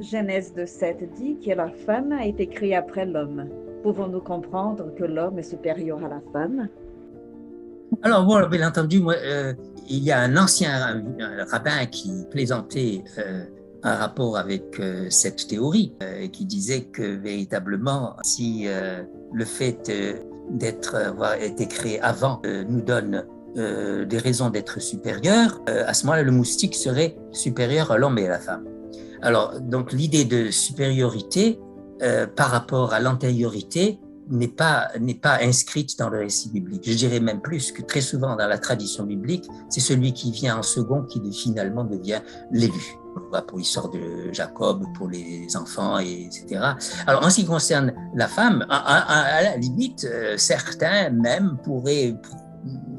Genèse 2,7 dit que la femme a été créée après l'homme. Pouvons-nous comprendre que l'homme est supérieur à la femme? Alors, bon, bien entendu, moi, il y a un ancien rabbin qui plaisantait un rapport avec cette théorie, qui disait que véritablement, si le fait avoir été créé avant nous donne des raisons d'être supérieur, à ce moment-là, le moustique serait supérieur à l'homme et à la femme. Alors, donc, l'idée de supériorité par rapport à l'antériorité n'est pas inscrite dans le récit biblique. Je dirais même plus que très souvent dans la tradition biblique, c'est celui qui vient en second qui finalement devient l'élu. On voit pour l'histoire de Jacob, pour les enfants, etc. Alors, en ce qui concerne la femme, à la limite, certains même pourraient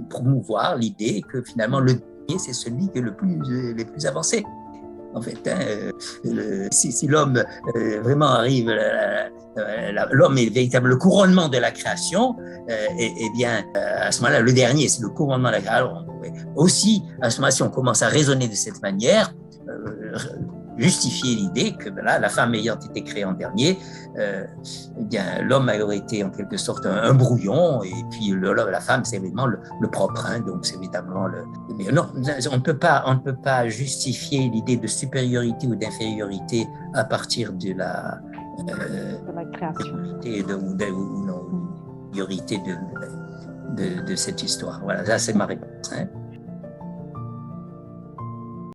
promouvoir l'idée que finalement le dernier, c'est celui qui est le plus avancé. En fait, si l'homme vraiment arrive, l'homme est le véritable couronnement de la création, et bien, à ce moment-là, le dernier, c'est le couronnement de la création. Alors, aussi, à ce moment-là, si on commence à raisonner de cette manière, justifier l'idée que là, la femme ayant été créée en dernier, eh bien, l'homme aurait été en quelque sorte un brouillon, et puis la femme, c'est vraiment le propre, hein, donc c'est évidemment le. Mais non, on ne peut pas justifier l'idée de supériorité ou d'infériorité à partir de La création. ou non, priorité de cette histoire. Voilà, ça c'est ma réponse. Hein.